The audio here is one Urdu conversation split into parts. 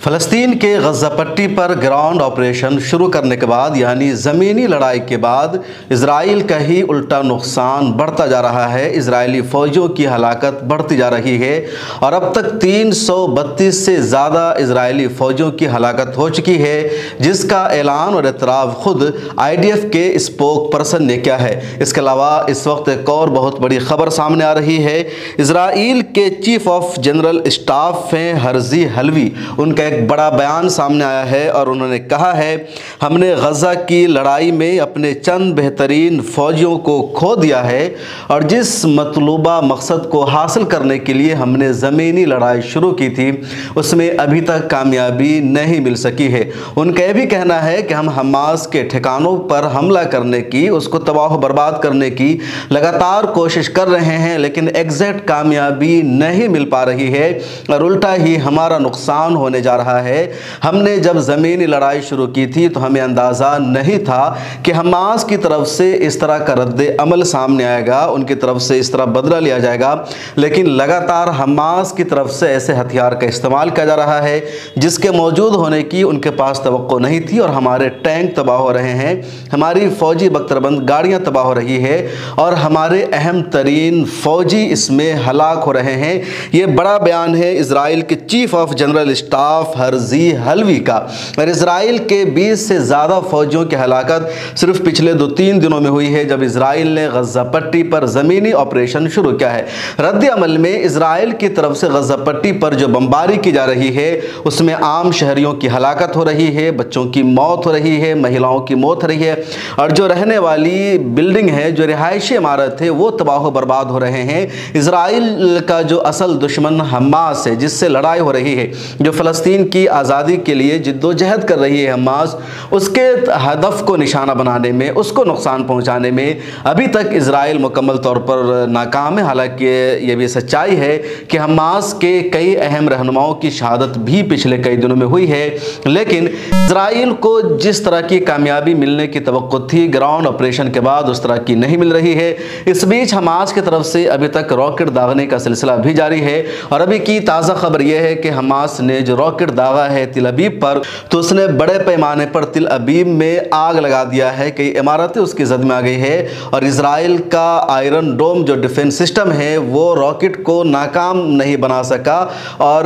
فلسطین کے غزہ پٹی پر گراؤنڈ آپریشن شروع کرنے کے بعد یعنی زمینی لڑائی کے بعد اسرائیل کا ہی الٹا نقصان بڑھتا جا رہا ہے۔ اسرائیلی فوجیوں کی ہلاکت بڑھتی جا رہی ہے اور اب تک 332 سے زیادہ اسرائیلی فوجیوں کی ہلاکت ہو چکی ہے، جس کا اعلان اور اعتراف خود IDF کے اسپوک پرسن نے کیا ہے۔ اس کے علاوہ اس وقت ایک اور بہت بڑی خبر سامنے آ رہی ہے۔ اسرائیل کے چیف آف جنرل اسٹاف ہیں ہرزی حلوی، ان کا ایک بڑا بیان سامنے آیا ہے اور انہوں نے کہا ہے ہم نے غزہ کی لڑائی میں اپنے چند بہترین فوجیوں کو کھو دیا ہے اور جس مطلوبہ مقصد کو حاصل کرنے کے لیے ہم نے زمینی لڑائی شروع کی تھی اس میں ابھی تک کامیابی نہیں مل سکی ہے۔ ان کا یہ بھی کہنا ہے کہ ہم حماس کے ٹھکانوں پر حملہ کرنے کی، اس کو تباہ و برباد کرنے کی لگاتار کوشش کر رہے ہیں، لیکن ایگزیکٹ کامیابی نہیں مل پا رہی ہے اور الٹا ہی ہمارا نقصان ہونے جا رہا ہے۔ ہم نے جب زمینی لڑائی شروع کی تھی تو ہمیں اندازہ نہیں تھا کہ حماس کی طرف سے اس طرح کا رد عمل سامنے آئے گا، ان کی طرف سے اس طرح بدلہ لیا جائے گا، لیکن لگاتار حماس کی طرف سے ایسے ہتھیار کا استعمال کیا جا رہا ہے جس کے موجود ہونے کی ان کے پاس توقع نہیں تھی، اور ہمارے ٹینک تباہ ہو رہے ہیں، ہماری فوجی بختربند گاڑیاں تباہ ہو رہی ہے اور ہمارے اہم ترین فوجی اس میں ہلاک ہو رہے ہیں۔ یہ بڑا بیان ہے اسرائیل کے چیف آف جنرل اسٹاف ہرزی حلوی کا، اور اسرائیل کے 20 سے زیادہ فوجیوں کی ہلاکت صرف پچھلے 2-3 دنوں میں ہوئی ہے جب اسرائیل نے غزہ پٹی پر زمینی آپریشن شروع کیا ہے۔ رد عمل میں اسرائیل کی طرف سے غزہ پٹی پر جو بمباری کی جا رہی ہے اس میں عام شہریوں کی ہلاکت ہو رہی ہے، بچوں کی موت ہو رہی ہے، مہیلاؤں کی موت ہو رہی ہے، اور جو رہنے والی بلڈنگ ہے، جو رہائشی عمارت ہے، وہ تباہ و برباد ہو رہے ہیں۔ اسرائیل کا جو اصل دشمن حماس ہے، جس سے لڑائی ہو رہی ہے، جو فلسطین کی آزادی کے لیے جد و جہد کر رہی ہے حماس، اس کے ہدف کو نشانہ بنانے میں، اس کو نقصان پہنچانے میں ابھی تک اسرائیل مکمل طور پر ناکام ہے۔ حالانکہ یہ بھی سچائی ہے کہ حماس کے کئی اہم رہنماؤں کی شہادت بھی پچھلے کئی دنوں میں ہوئی ہے، لیکن اسرائیل کو جس طرح کی کامیابی ملنے کی توقع تھی گراؤنڈ آپریشن کے بعد اس طرح کی نہیں مل رہی ہے۔ اس بیچ حماس کی طرف سے ابھی تک راکٹ داغنے کا سلسلہ بھی جاری ہے، اور ابھی کی تازہ خبر یہ ہے کہ حماس نے جو راکٹ داغا ہے تل ابیب پر، تو اس نے بڑے پیمانے پر تل ابیب میں آگ لگا دیا ہے، کئی عمارتیں اس کی زد میں آ گئی ہے، اور اسرائیل کا آئرن ڈوم جو ڈیفنس سسٹم ہے وہ راکٹ کو ناکام نہیں بنا سکا، اور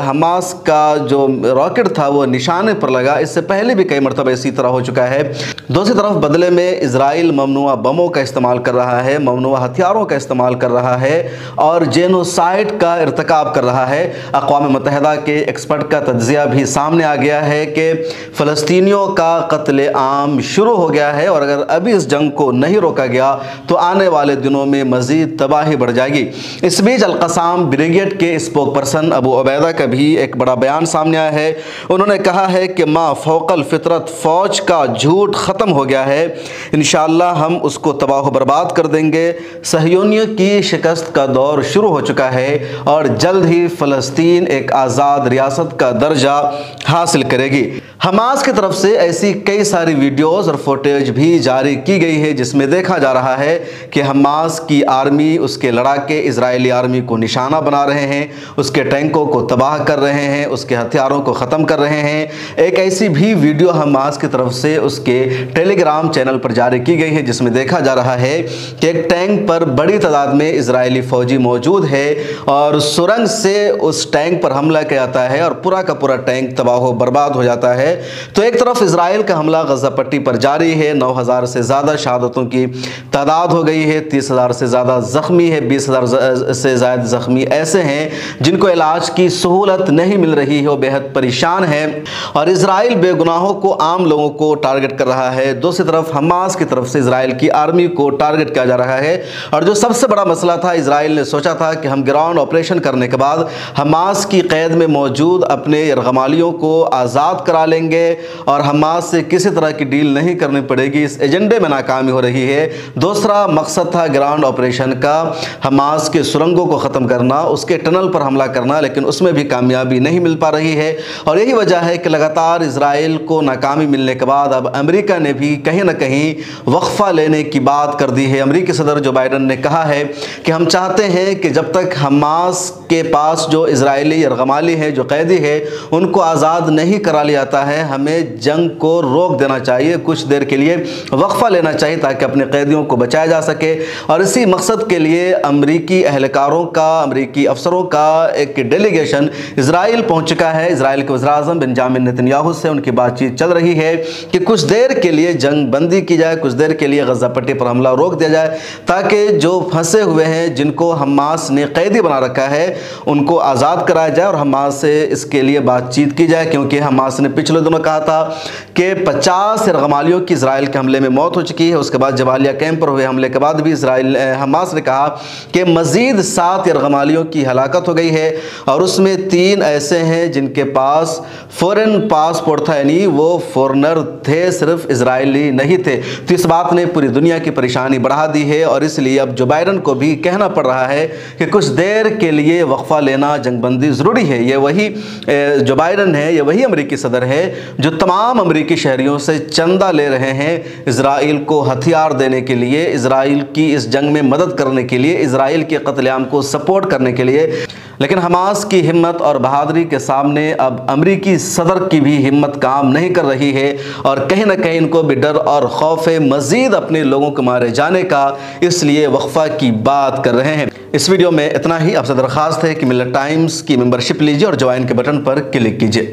حماس کا جو راکٹ تھا وہ نشانے پر لگا۔ اس سے پہلے بھی کئی مرتبہ اسی طرح ہو چکا ہے۔ دوسری طرف بدلے میں اسرائیل ممنوعہ بموں کا استعمال کر رہا ہے، ممنوعہ ہتھیاروں کا استعمال کر رہا ہے اور جینوسائیڈ کا ارتکاب کر رہا ہے۔ اقوام متحدہ کے ایکسپرٹ کا تجزیہ بھی سامنے آ گیا ہے کہ فلسطینیوں کا قتل عام شروع ہو گیا ہے، اور اگر ابھی اس جنگ کو نہیں روکا گیا تو آنے والے دنوں میں مزید تباہی بڑھ جائے گی۔ اس بیچ القسام بریگیڈ کے اسپوک پرسن ابو عبیدہ کا بھی ایک بڑا بیان سامنے آیا ہے۔ انہوں نے کہا ہے کہ ما فوق الفطرت فوج کا جھوٹ ختم ہو گیا ہے، انشاءاللہ ہم اس کو تباہ و برباد کر دیں گے۔ صہیونیوں کی شکست کا دور شروع ہو چکا ہے اور جلد ہی فلسطین ایک آزاد ریاست کا درجہ حاصل کرے گی۔ حماس کی طرف سے ایسی کئی ساری ویڈیوز اور فوٹیج بھی جاری کی گئی ہے جس میں دیکھا جا رہا ہے کہ حماس کی آرمی، اس کے لڑاکے اسرائیلی آرمی کو نشانہ بنا رہے ہیں، اس کے ٹینکوں کو تباہ کر رہے ہیں، اس کے ہتھیاروں کو ختم کر رہے ہیں۔ ایک ایسی بھی ویڈیو حماس کی طرف سے اس کے ٹیلی گرام چینل پر جاری کی گئی ہے جس میں دیکھا جا رہا ہے کہ ایک ٹینک پر بڑی تعداد میں اسرائیلی فوجی موجود ہے اور سرنگ سے اس ٹینک پر حملہ کیا جاتا ہے اور پورا کا پورا ٹینک تباہ و برباد ہو جاتا ہے۔ تو ایک طرف اسرائیل کا حملہ غزہ پٹی پر جاری ہے، 9,000 سے زیادہ شہادتوں کی تعداد ہو گئی ہے، 30,000 سے زیادہ زخمی ہے، 20,000 سے زائد زخمی ایسے ہیں جن کو علاج کی سہولت نہیں مل رہی ہے، وہ بے حد پریشان ہیں، اور اسرائیل بے گناہوں کو، عام لوگوں کو ٹارگٹ کر رہا ہے۔ دوسری طرف حماس کی طرف سے اسرائیل کی آرمی کو ٹارگٹ کیا جا رہا ہے، اور جو سب سے بڑا مسئلہ تھا، اسرائیل نے سوچا تھا کہ ہم گراؤنڈ آپریشن کرنے کے بعد حماس کی قید میں موجود اپنے یرغمالیوں کو آزاد کرا لیں گے اور حماس سے کسی طرح کی ڈیل نہیں کرنی پڑے گی۔ اس ایجنڈے میں ناکامی ہو رہی ہے۔ دوسرا مقصد تھا گراؤنڈ آپریشن کا حماس کے سرنگوں کو ختم کرنا، اس کے ٹنل پر حملہ کرنا، لیکن اس میں بھی کامیابی نہیں مل پا رہی ہے، اور یہی وجہ ہے کہ لگاتار اسرائیل کو ناکامی ملنے کے بعد اب امریکہ نے بھی کہیں نہ کہیں وقفہ لینے کی بات کر دی ہے۔ امریکی صدر جو بائیڈن نے کہا ہے کہ ہم چاہتے ہیں کہ جب تک حماس کے پاس جو اسرائیلی یرغمالی ہے، جو قیدی ہے، ان کو آزاد نہیں کرا لیا جاتا ہے، ہمیں جنگ کو روک دینا چاہیے، کچھ دیر کے لیے وقفہ لینا چاہیے تاکہ اپنے قیدیوں کو بچایا جا سکے۔ اور اسی مقصد کے لیے امریکی اہلکاروں کا، امریکی افسروں کا ایک ڈیلیگیشن اسرائیل پہنچ چکا ہے۔ اسرائیل کے وزیر اعظم بنجامن نتنیاہو سے ان کی بات چیت چل رہی ہے کہ کچھ دیر کے لیے جنگ بندی کی جائے، کچھ دیر کے لیے غزہ پٹی پر حملہ روک دیا جائے تاکہ جو پھنسے ہوئے ہیں، جن کو حماس نے قیدی بنا رکھا ہے، ان کو آزاد کرایا جائے اور حماس سے اس کے لیے بات چیت کی جائے، کیونکہ حماس نے پچھلے دنوں کہا تھا کہ 50 یرغمالیوں کی اسرائیل کے حملے میں موت ہو چکی ہے۔ اس کے بعد جبالیہ کیمپ پر ہوئے حملے کے بعد بھی حماس نے کہا کہ مزید 7 یرغمالیوں کی ہلاکت ہو گئی ہے، اور اس میں 3 ایسے ہیں جن کے پاس فورن پاسپورٹ تھا، یعنی وہ فورنر تھے، صرف اسرائیلی نہیں تھے۔ تو اس بات نے پوری دنیا کی پریشانی بڑھا دی ہے، اور اس لیے اب جو بائیڈن کو بھی کہنا پڑ رہا ہے کہ کچھ دیر کے لیے وقفہ لینا، جنگ بندی ضروری ہے۔ یہ وہی جو بائیڈن ہے، یہ وہی امریکی صدر ہے جو تمام امریکی شہریوں سے چندہ لے رہے ہیں اسرائیل کو ہتھیار دینے کے لیے، اسرائیل کی اس جنگ میں مدد کرنے کے لیے، اسرائیل کے قتل عام کو سپورٹ کرنے کے لیے۔ لیکن حماس کی ہمت اور بہادری کے سامنے اب امریکی صدر کی بھی ہمت کام نہیں کر رہی ہے، اور کہیں نہ کہیں ان کو بھی ڈر اور خوف ہے مزید اپنے لوگوں کو مارے جانے کا، اس لیے وقفہ کی بات کر رہے ہیں۔ اس ویڈیو میں اتنا ہی۔ آپ سے درخواست ہے کہ ملت ٹائمز کی ممبرشپ لیجیے اور جوائن کے بٹن پر کلک کیجیے۔